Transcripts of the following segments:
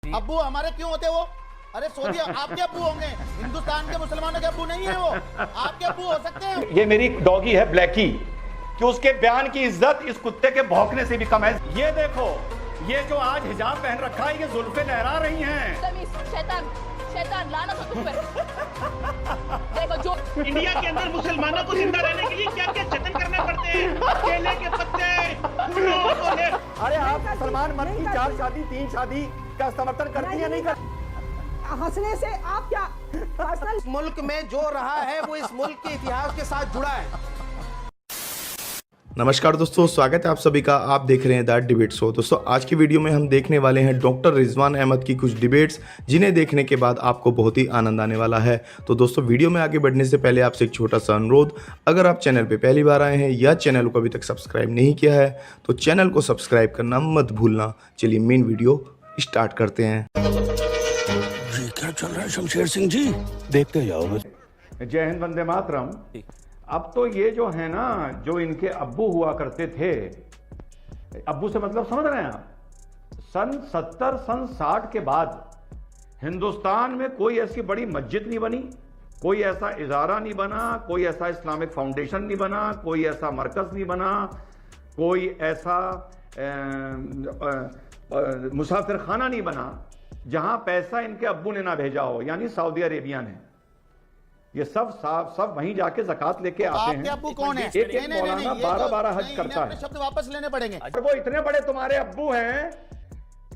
अब्बू हमारे क्यों होते वो? अरे सऊदी आपके अब्बू होंगे, हिंदुस्तान के मुसलमानों के अब्बू नहीं है वो, आपके अब्बू हो सकते हैं। ये मेरी डॉगी है ब्लैकी, कि उसके बयान की इज्जत इस कुत्ते के भौंकने से भी कम है। ये देखो, ये जो आज हिजाब पहन रखा है, ये जुल्फे लहरा रही हैं। शैतान शैतान लानत हो तुम पर। देखो जो इंडिया के अंदर मुसलमानों को जिंदा रहने के लिए क्या क्या जतन करने पड़ते हैं, केले के पत्ते, फूलों को ले। अरे आप सलमान मर्द की 4 शादी 3 शादी का समर्थन करती है नहीं कर? हंसने से आप क्या पर्सनल मुल्क में जो रहा है वो इस मुल्क के इतिहास के साथ जुड़ा है। नमस्कार दोस्तों, स्वागत है आप सभी का। आप देख रहे हैं द डिबेट शो। दोस्तों आज की वीडियो में हम देखने वाले हैं डॉक्टर रिजवान अहमद की कुछ डिबेट्स, जिन्हें देखने के बाद आपको बहुत ही आनंद आने वाला है। तो दोस्तों वीडियो में आगे बढ़ने से पहले आपसे एक छोटा सा अनुरोध, अगर आप चैनल पे पहली बार आए हैं या चैनल को अभी तक सब्सक्राइब नहीं किया है तो चैनल को सब्सक्राइब करना मत भूलना। चलिए मेन वीडियो स्टार्ट करते हैं। जी क्या चल रहा है शमशेर सिंह जी? देखते जाओ बस। जय हिंद, वंदे मातरम। अब तो ये जो है ना, जो इनके अब्बू हुआ करते थे, अब्बू से मतलब समझ रहे हैं आप, सन 70 सन 60 के बाद हिंदुस्तान में कोई ऐसी बड़ी मस्जिद नहीं बनी, कोई ऐसा इदारा नहीं बना, कोई ऐसा इस्लामिक फाउंडेशन नहीं बना, कोई ऐसा मरकज नहीं बना, कोई ऐसा मुसाफिर खाना नहीं बना जहां पैसा इनके अब्बू ने ना भेजा हो, यानी सऊदी अरेबिया ने। ये सब वहीं जाके ज़कात लेके आते हैं। आपके अब्बू कौन है? एक मौलाना 12 हज करता है। शब्द वापस लेने पड़ेंगे। और वो इतने बड़े तुम्हारे अब्बू हैं,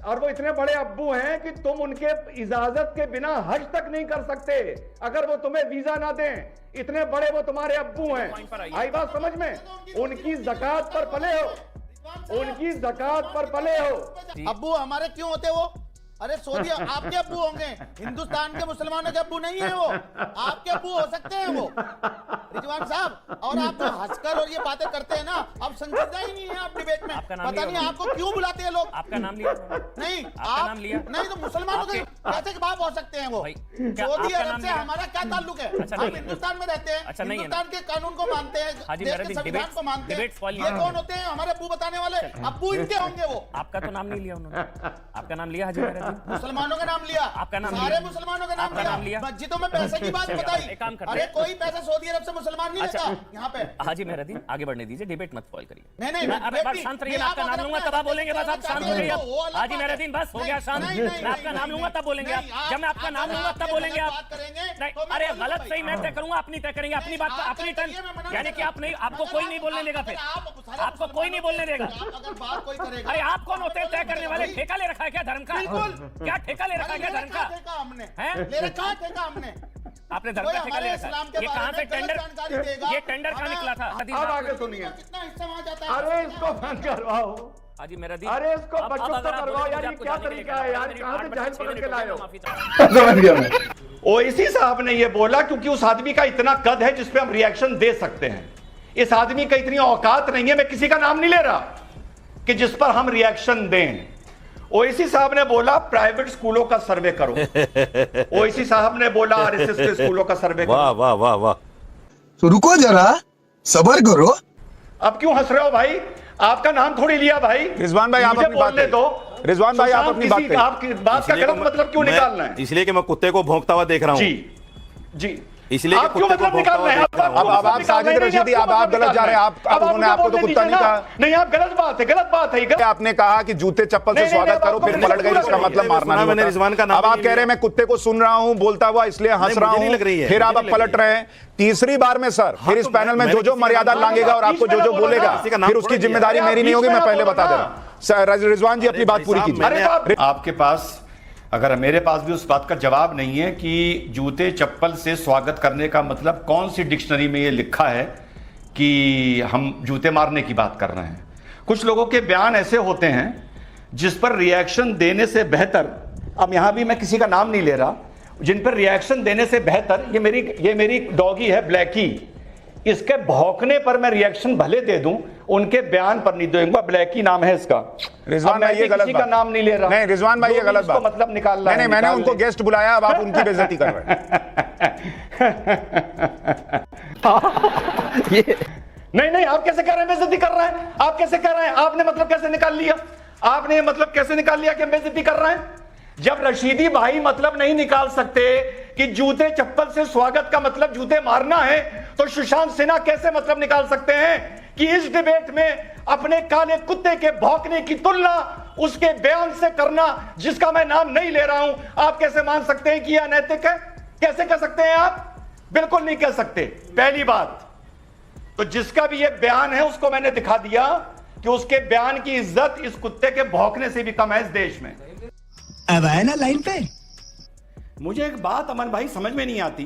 और वो इतने बड़े अब्बू हैं कि तुम उनके इजाजत के बिना हज तक नहीं कर सकते अगर वो तुम्हें वीजा ना दें। इतने बड़े वो तुम्हारे अब्बू हैं। आई बात समझ में? उनकी ज़कात पर पले हो, उनकी ज़कात पर पले हो। अब्बू हमारे क्यों होते वो? अरे सऊदी आपके अब्बू होंगे, हिंदुस्तान के मुसलमानों के अब्बू नहीं है वो, आपके अब्बू हो सकते हैं वो रिजवान साहब। और आप जो हंसकर और ये बातें करते हैं ना, अब संजीदा ही नहीं है आप डिबेट में। पता नहीं आपको क्यों बुलाते हैं लोग। आपका नाम लिया? नहीं, आपका नाम लिया? नहीं तो मुसलमानों के कैसे बाप हो सकते हैं वो? सऊदी अरब से हमारा क्या ताल्लुक है? हम हिंदुस्तान में रहते हैं, हिंदुस्तान के कानून को मानते हैं, देश के संविधान को मानते हैं। ये कौन होते हैं हमारे अब्बू बताने वाले? अब्बू इनके होंगे वो। आपका तो नाम नहीं लिया उन्होंने। आपका नाम लिया हाजी मेहरा? मुसलमानों का नाम लिया, आपका नाम सारे लिया? मुसलमानों का आपका नाम लिया? मस्जिदों में पैसे की बात बताई। एक काम करते अरे हैं। कोई पैसा सऊदी अरब से मुसलमान नहीं लेता यहाँ पे। हाजी मेहरा दिन आगे बढ़ने दीजिए, डिबेट मत स्पॉइल करिए। नहीं, बस शांत रहिए, आपका नाम लूंगा तब आप बोलेंगे। बस आप शांत हो जाइए। हाजी मेहरा दिन बस हो गया शांत। मैं आपका नाम लूंगा तब बोलेंगे आप। जब मैं आपका नाम लूंगा तब बोलेंगे आप। अरे गलत सही मैं तय करूंगा, अपनी तय करेंगे, अपनी बात अपनी टर्न। यानी कि आप नहीं, आपको कोई नहीं बोलने देगा, फिर आपको कोई नहीं बोलने देगा। अरे आप कौन होते हैं तय करने वाले? ठेका ले रखा है क्या धर्म का? क्या ठेका ले रखा है क्या धर्म का? हमने हैं? ले रखा है ठेका हमने। आपने धर्म का ठेका ले रखा है? ये कहां से टेंडर, ये टेंडर कहां निकला था? अब आगे सुनिए। कितना हिस्सा वहां जाता है? अरे इसको बंद करवाओ। हाजी मेरा दिन, अरे इसको बच्चों से करवाओ यार, ये क्या तरीका है यार? कहां से जाहिल पकड़ के लाए हो? समझ गया मैं। ओवैसी साहब ने ये बोला क्योंकि उस आदमी का इतना कद है जिसपे हम रिएक्शन दे सकते हैं। इस आदमी का इतनी औकात नहीं है, मैं किसी का नाम नहीं ले रहा, कि जिस पर हम रिएक्शन दें। ओवैसी साहब ने बोला प्राइवेट स्कूलों का सर्वे करो। ओवैसी साहब ने बोला आरएसएस के स्कूलों का सर्वे करो। वाह वाह वाह वाह। तो रुको जरा, सबर करो। अब क्यों हंस रहे हो भाई? आपका नाम थोड़ी लिया भाई। रिजवान भाई आप मुझे अपनी बात बोलने करें। दो। रिजवान भाई आप अपनी बात करें। आपकी बात का गलत मतलब क्यों निकालना है? इसलिए कि मैं कुत्ते को भौंकता हुआ देख रहा हूँ। जी इसलिए आप क्यों मतलब निकाल रहे हैं? अब आप साजिद रशीदी, अब आप गलत जा रहे हैं। आप उन्होंने आपको तो कुत्ता नहीं कहा। नहीं, आप गलत बात है, गलत बात है। आपने कहा कि जूते चप्पल से स्वागत करो, फिर पलट गए, इसका मतलब मारना नहीं। मैंने रिजवान का नाम, अब आप कह रहे हैं मैं कुत्ते को सुन रहा हूं बोलता हुआ, इसलिए हंस रहा हूं, फिर आप पलट रहे हैं। तीसरी बार में सर, फिर इस पैनल में जो जो मर्यादा लांघेगा और आपको जो जो बोलेगा, फिर उसकी जिम्मेदारी मेरी नहीं होगी, मैं पहले बता दे रहा हूं। रिजवान जी अपनी बात पूरी कीजिए। आपके पास, अगर मेरे पास भी उस बात का जवाब नहीं है कि जूते चप्पल से स्वागत करने का मतलब कौन सी डिक्शनरी में ये लिखा है कि हम जूते मारने की बात कर रहे हैं। कुछ लोगों के बयान ऐसे होते हैं जिस पर रिएक्शन देने से बेहतर, अब यहां भी मैं किसी का नाम नहीं ले रहा, जिन पर रिएक्शन देने से बेहतर, ये मेरी डॉगी है ब्लैकी, इसके भौंकने पर मैं रिएक्शन भले दे दूं, उनके बयान पर नहीं दूंगा। ब्लैकी नाम है इसका। रिजवान भाई ये गलत किसी का नाम नहीं ले रहा। नहीं रिजवान भाई ये गलत बात, मतलब निकाल रहा है। मैंने उनको गेस्ट बुलाया, अब आप उनकी बेइज्जती कर रहे हैं। नहीं, आप कैसे कर रहे हैं? बेइज्जती कर रहे हैं आप? कैसे कर रहे हैं? आपने मतलब कैसे निकाल लिया? आपने मतलब कैसे निकाल लिया कि हम बेइज्जती कर रहे हैं? जब रशीदी भाई मतलब नहीं निकाल सकते कि जूते चप्पल से स्वागत का मतलब जूते मारना है, तो सुशांत सिन्हा कैसे मतलब निकाल सकते हैं कि इस डिबेट में अपने काले कुत्ते के भौंकने की तुलना उसके बयान से करना, जिसका मैं नाम नहीं ले रहा हूं, आप कैसे मान सकते हैं कि यह अनैतिक है? कैसे कह सकते हैं आप? बिल्कुल नहीं कह सकते। पहली बात तो जिसका भी यह बयान है उसको मैंने दिखा दिया कि उसके बयान की इज्जत इस कुत्ते के भौंकने से भी कम है इस देश में। अब आए ना लाइन पे। मुझे एक बात अमन भाई समझ में नहीं आती,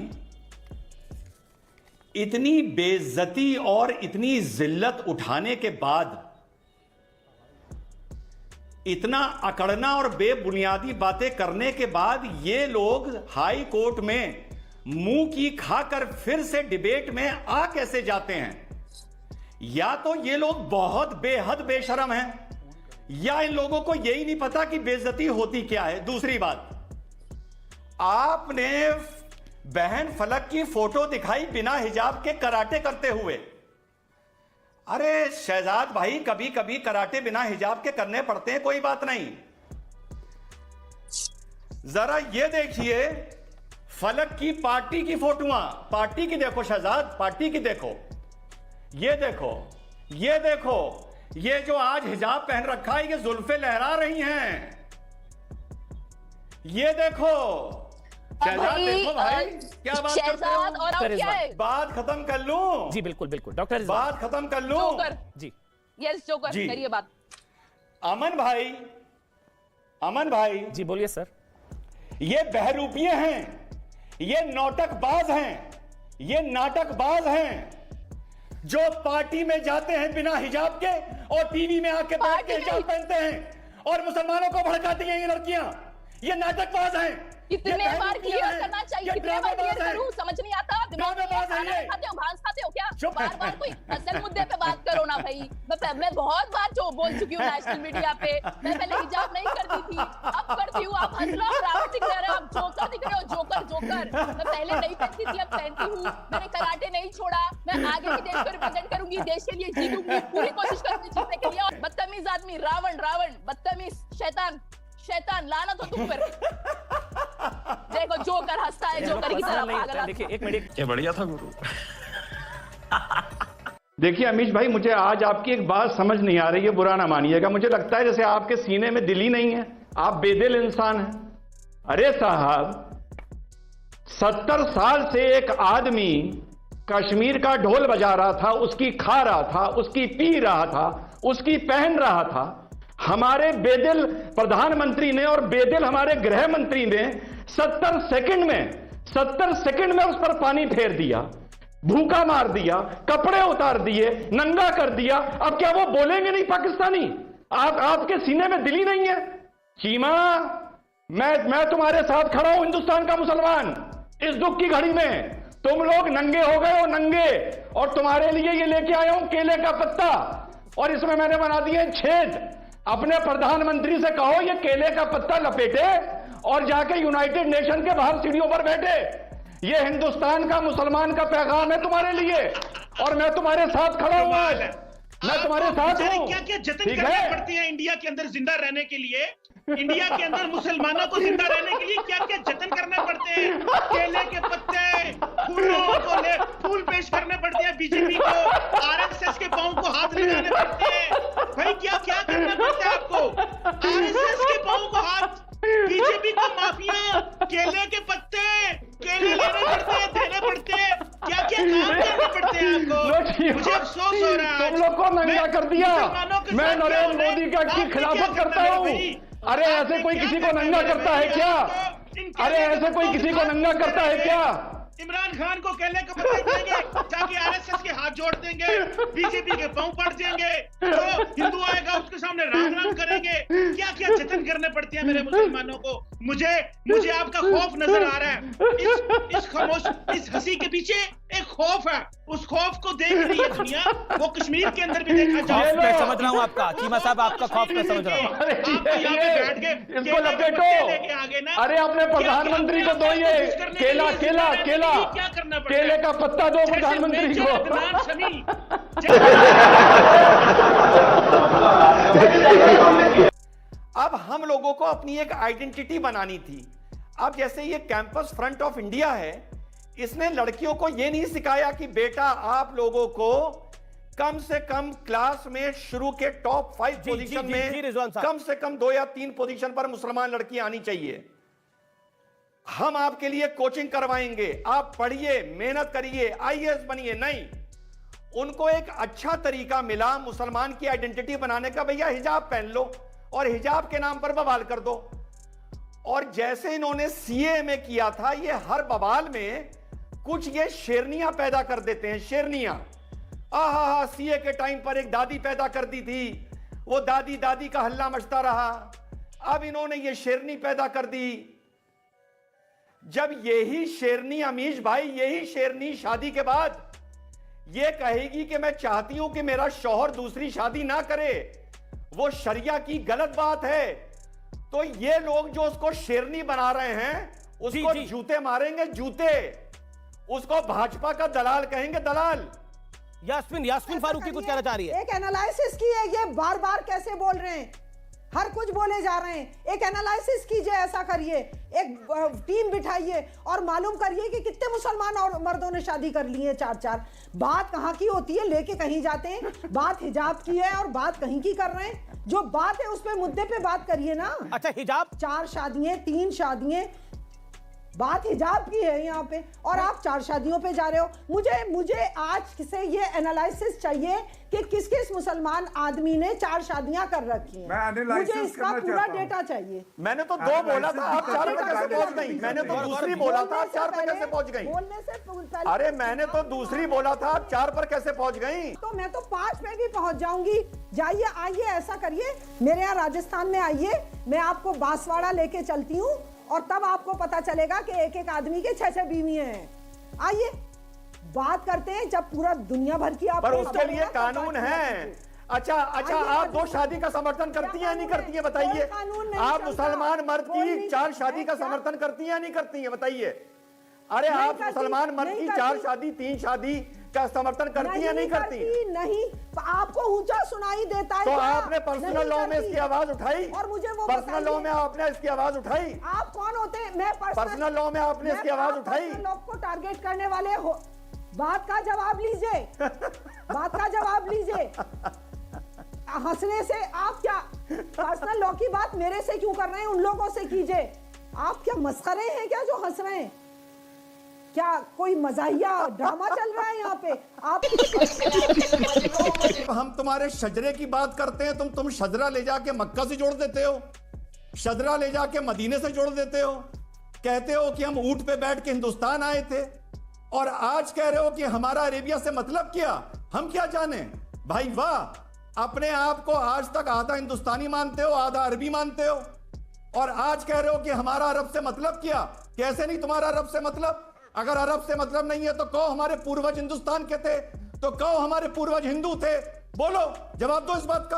इतनी बेइज्जती और इतनी जिल्लत उठाने के बाद, इतना अकड़ना और बेबुनियादी बातें करने के बाद ये लोग हाई कोर्ट में मुंह की खाकर फिर से डिबेट में आ कैसे जाते हैं? या तो ये लोग बहुत बेहद बेशरम हैं, या इन लोगों को यही नहीं पता कि बेइज्जती होती क्या है। दूसरी बात, आपने बहन फलक की फोटो दिखाई बिना हिजाब के कराटे करते हुए। अरे शहजाद भाई, कभी कभी कराटे बिना हिजाब के करने पड़ते हैं, कोई बात नहीं। जरा ये देखिए फलक की पार्टी की फोटोआं, पार्टी की देखो शहजाद, पार्टी की देखो, ये देखो, ये देखो, ये जो आज हिजाब पहन रखा है ये जुल्फे लहरा रही हैं, ये देखो शहजाद, देखो भाई क्या बात करते हो? और आप क्या है? बात खत्म कर लूं? जी बिल्कुल बिल्कुल डॉक्टर बात खत्म कर लूं? जोकर जी यस जोकर जी। करिए बात। अमन भाई, अमन भाई जी बोलिए सर। ये बहरूपिये हैं, ये नौटकबाज हैं, ये नाटकबाज हैं जो पार्टी में जाते हैं बिना हिजाब के और टीवी में आके बैठ के हिजाब पहनते हैं और मुसलमानों को भड़काती हैं ये लड़कियां। ये नाटकबाज हैं। कितने बार क्लियर करना चाहिए? कितने बार क्लियर करूं? समझ नहीं आता। दिमाग में खाना खाते हो, भांस खाते हो क्या? बार बार कोई असल मुद्दे पे बात करो ना भाई। मैं बहुत बार जो बोल चुकी हूँ नेशनल मीडिया पे। मैं पहले हिजाब नहीं करती थी, अब करती हूँ। आप हंस रहे हो, रावण दिख रहे हो, आप जोकर दिख रहे हो, जोकर जोकर। मैं पहले नहीं पहनती थी, अब पहनती हूँ। मैंने कराटे नहीं छोड़ा। मैं आगे भी देश को रिप्रेजेंट करूंगी, देश के लिए जीतूंगी, पूरी कोशिश करूंगी जीतने के लिए। और बदतमीज आदमी, रावण रावण, बदतमीज, शैतान शैतान, लानत हो तुम पर। देखो जोकर हंसता है, जोकर की तरह पागल। देखिए एक मिनट, ये बढ़िया था गुरु। देखिए अमीश भाई, मुझे आज आपकी एक बात समझ नहीं आ रही है, बुरा ना मानिएगा। मुझे लगता है जैसे आपके सीने में दिल ही नहीं है, आप बेदिल इंसान हैं। अरे साहब, 70 साल से एक आदमी कश्मीर का ढोल बजा रहा था, उसकी खा रहा था, उसकी पी रहा था, उसकी पहन रहा था। हमारे बेदिल प्रधानमंत्री ने और बेदिल हमारे गृह मंत्री ने 70 सेकंड में उस पर पानी फेर दिया, भूखा मार दिया, कपड़े उतार दिए, नंगा कर दिया। अब क्या वो बोलेंगे नहीं पाकिस्तानी? आपके सीने में दिल ही नहीं है? चीमा, मैं तुम्हारे साथ खड़ा हूं, हिंदुस्तान का मुसलमान। इस दुख की घड़ी में तुम लोग नंगे हो गए हो, नंगे। और तुम्हारे लिए ये लेके आया हूं केले का पत्ता, और इसमें मैंने बना दिए छेद। अपने प्रधानमंत्री से कहो ये केले का पत्ता लपेटे और जाके यूनाइटेड नेशन के बाहर सीढ़ियों पर बैठे। ये हिंदुस्तान का मुसलमान का पैगाम है तुम्हारे लिए, और मैं तुम्हारे साथ खड़ा हूं आज। मैं तुम्हारे साथ हूं। क्या क्या जतन करने पड़ते हैं इंडिया के अंदर जिंदा रहने के लिए? इंडिया के अंदर मुसलमानों को जिंदा रहने के लिए क्या क्या जतन करने पड़ते हैं? केले के पत्ते, फूलों को ले फूल पेश करने पड़ते हैं बीजेपी को, आरएसएस के पांव को हाथ लगाने पड़ते हैं। भाई क्या क्या करना पड़ता है आपको? आरएसएस के पांव को हाथ, बीजेपी को माफिया, केले के पत्ते, केले लेने पड़ते हैं, देने पड़ते हैं। क्या क्या काम करने पड़ते हैं आपको? मुझे अफसोस हो रहा है। तुम लोग को नंगा कर दिया। मैं नरेंद्र मोदी का की खिलाफत करता हूँ। अरे ऐसे कोई किसी को नंगा करता है क्या? अरे ऐसे कोई किसी को नंगा करता है क्या? इमरान खान को केले के पत्ते देंगे, जाके आरएसएस के हाथ जोड़ देंगे, बीजेपी के पांव पड़ जाएंगे, जो हिंदू आएगा उसके सामने राम राम करेंगे। क्या क्या जतन करने पड़ते हैं मेरे मुसलमानों को? मुझे आपका खौफ नजर आ रहा है। इस खामोश, इस हंसी के पीछे एक खौफ है। उस खौफ को देख रही है दुनिया। वो कश्मीर के अंदर भी देखा जाए। मैं समझ रहा हूँ आपका, चीमा साहब आपका खौफ मैं समझ रहा हूँ। इसको लपेटो। अरे अपने प्रधानमंत्री को दो ये केला केला केला केले का पत्ता दो प्रधानमंत्री को। अब हम लोगों को अपनी एक आइडेंटिटी बनानी थी। अब जैसे ये कैंपस फ्रंट ऑफ इंडिया है, इसने लड़कियों को ये नहीं सिखाया कि बेटा आप लोगों को कम से कम क्लास में शुरू के टॉप 5 पोजीशन में कम से कम 2 या 3 पोजीशन पर मुसलमान लड़कियां आनी चाहिए। हम आपके लिए कोचिंग करवाएंगे, आप पढ़िए, मेहनत करिए, आईएएस बनिए। नहीं, उनको एक अच्छा तरीका मिला मुसलमान की आइडेंटिटी बनाने का, भैया हिजाब पहन लो और हिजाब के नाम पर बवाल कर दो। और जैसे इन्होंने सीए में किया था, ये हर बवाल में कुछ ये शेरनियां पैदा कर देते हैं। शेरनियां, आहा, सीए के टाइम पर एक दादी पैदा कर दी थी, वो दादी दादी का हल्ला मचता रहा, अब इन्होंने ये शेरनी पैदा कर दी। जब यही शेरनी, अमीश भाई, यही शेरनी शादी के बाद ये कहेगी कि मैं चाहती हूं कि मेरा शौहर दूसरी शादी ना करे, वो शरिया की गलत बात है, तो ये लोग जो उसको शेरनी बना रहे हैं उसको जूते मारेंगे, जूते। उसको भाजपा का दलाल कहेंगे, दलाल। यास्मीन फारूकी कुछ कहना चाह रही है। एक एनालिसिस की है, ये बार बार कैसे बोल रहे हैं, हर कुछ बोले जा रहे हैं। एक एनालिसिस कीजिए, ऐसा करिए, एक टीम बिठाइए और मालूम करिए कि कितने मुसलमान और मर्दों ने शादी कर ली है 4-4। बात कहाँ की होती है, लेके कहीं जाते हैं। बात हिजाब की है और बात कहीं की कर रहे हैं। जो बात है उस पे, मुद्दे पे बात करिए ना। अच्छा, हिजाब 4 शादियां, 3 शादियां, बात हिजाब की है यहाँ पे, और आप 4 शादियों पे जा रहे हो। मुझे आज से ये एनालिसिस चाहिए कि किस किस मुसलमान आदमी ने 4 शादियां कर रखी हैं। मुझे इसका पूरा डेटा चाहिए। मैंने तो 2 बोला था, आप 4 पे कैसे पहुंच गई? मैंने तो दूसरी बोला था, आप 4 पे कैसे पहुंच गई? बोलने से पहले, अरे मैंने तो दूसरी बोला था, आप 4 पर कैसे पहुंच गई? तो मैं तो 5 पे भी पहुंच जाऊंगी। जाइए, आइए, ऐसा करिए, मेरे यहाँ राजस्थान में आइए, मैं आपको बांसवाड़ा लेके चलती हूँ और तब आपको पता चलेगा कि एक एक आदमी के 6-6 बीवियां हैं। आइए बात करते हैं, जब पूरा दुनिया भर की आप, पर उसके लिए कानून है। अच्छा, आप 2 शादी का समर्थन करती हैं या नहीं करती हैं, बताइए? आप मुसलमान मर्द की 4 शादी का समर्थन करती हैं या नहीं करती हैं, बताइए? अरे आप मुसलमान मर्द की 4 शादी, 3 शादी का समर्थन करती है नहीं करती? नहीं, आपको ऊंचा सुनाई देता है। तो आपने पर्सनल लॉ में इसकी आवाज उठाई, और मुझे वो पर्सनल लॉ में आपने इसकी आवाज उठाई। आप कौन होते हैं? मैं पर्सनल लॉ में आपने इसकी आवाज उठाई। लोग को टारगेट करने वाले हो। बात का जवाब लीजिए, बात का जवाब लीजिए। हंसने से आप क्या पर्सनल लॉ की बात मेरे से क्यों कर रहे हैं? उन लोगों से कीजिए। आप क्या मस्खरे हैं क्या जो हंस रहे हैं? क्या कोई मजाहिया ड्रामा चल रहा है यहाँ पे? आप हम तुम्हारे शजरे की बात करते हैं, तुम शजरा ले जाके मक्का से जोड़ देते हो, शजरा ले जाके मदीने से जोड़ देते हो, कहते हो कि हम ऊंट पे बैठ के हिंदुस्तान आए थे, और आज कह रहे हो कि हमारा अरेबिया से मतलब क्या? हम क्या जाने भाई? वाह, अपने आप को आज तक आधा हिंदुस्तानी मानते हो, आधा अरबी मानते हो, और आज कह रहे हो कि हमारा अरब से मतलब क्या? कैसे नहीं तुम्हारा अरब से मतलब? अगर अरब से मतलब नहीं है तो कहो हमारे पूर्वज हिंदुस्तान के थे, तो कहो हमारे पूर्वज हिंदू थे। बोलो, जवाब दो इस बात का।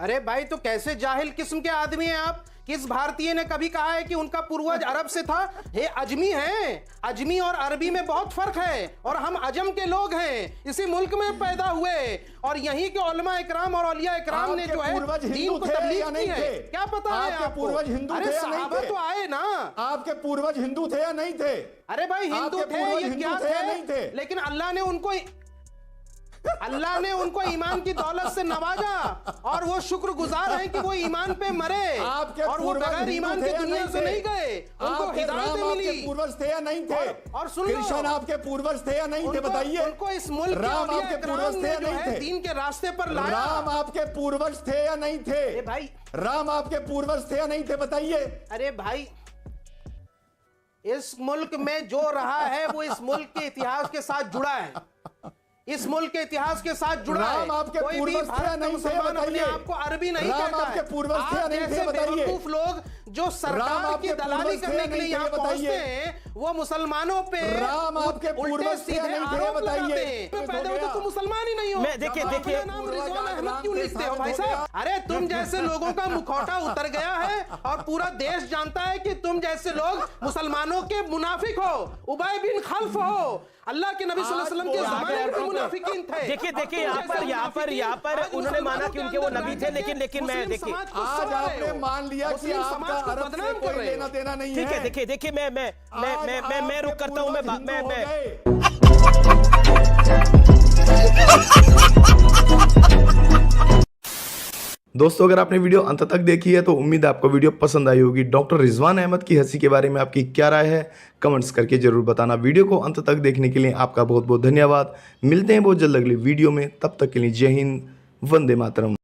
अरे भाई, तो कैसे जाहिल किस्म के आदमी हैं आप? किस भारतीय ने कभी कहा है कि उनका पूर्वज अरब से था? ये अजमी हैं। अजमी और अरबी में बहुत फर्क है, और हम अजम के लोग हैं, इसी मुल्क में पैदा हुए, और यहीं के उलमा इकराम और औलिया इकराम ने जो है दीन को तबलीग की है। क्या पता है आपके पूर्वज हिंदू थे या नहीं थे? तो आए ना, आपके पूर्वज हिंदू थे या नहीं थे? अरे भाई, हिंदू थे, ये क्या थे? लेकिन अल्लाह ने उनको ईमान की दौलत से नवाजा, और वो शुक्रगुजार हैं कि वो ईमान पे मरे, और वो बगैर ईमान की दुनिया से नहीं गए। उनको हिदायत मिली। पूर्वज थे या नहीं थे? और सुन लो, कृष्ण आपके पूर्वज थे या नहीं थे? बताइए। उनको इस मुल्क राम आपके पूर्वज थे या नहीं थे? दीन के रास्ते पर लाया। राम आपके पूर्वज थे या नहीं थे? भाई, राम आपके पूर्वज थे या नहीं थे? बताइए। अरे भाई, इस मुल्क में जो रहा है वो इस मुल्क के इतिहास के साथ जुड़ा है, इस मुल्क के इतिहास के साथ जुड़ा है। आपके कोई भी भारत का मुसलमान अपने आप को अरबी नहीं कहता है। आप जैसे बेवकूफ लोग जो सरकार की दलाली करने के लिए यहाँ पहुंचते हैं, वो मुसलमानों पे उल्टे सीधे आरोप लगाते हैं। पैदा होते तो मुसलमान ही नहीं हो। देखिए नाम रिजवान अहमद क्यों लिखते हो भाई साहब? अरे तुम जैसे लोगों का मुखौटा उतर गया है, और पूरा देश जानता है कि तुम जैसे लोग मुसलमानों के मुनाफिक हो, उबय बिन खल्फ हो। अल्लाह के नबी सल्लल्लाहु अलैहि वसल्लम के ज़माने में मुनाफिकीन थे। देखिए यहाँ पर उन्होंने माना कि उनके वो नबी थे, लेकिन मैं देखिए आज आपने मान लिया कि आपका अरब से कोई लेना देना नहीं है। ठीक है, देखिए मैं रुक करता हूँ, मैं दोस्तों अगर आपने वीडियो अंत तक देखी है तो उम्मीद है आपको वीडियो पसंद आई होगी। डॉक्टर रिजवान अहमद की हंसी के बारे में आपकी क्या राय है कमेंट्स करके जरूर बताना। वीडियो को अंत तक देखने के लिए आपका बहुत बहुत धन्यवाद। मिलते हैं बहुत जल्द अगली वीडियो में, तब तक के लिए जय हिंद, वंदे मातरम।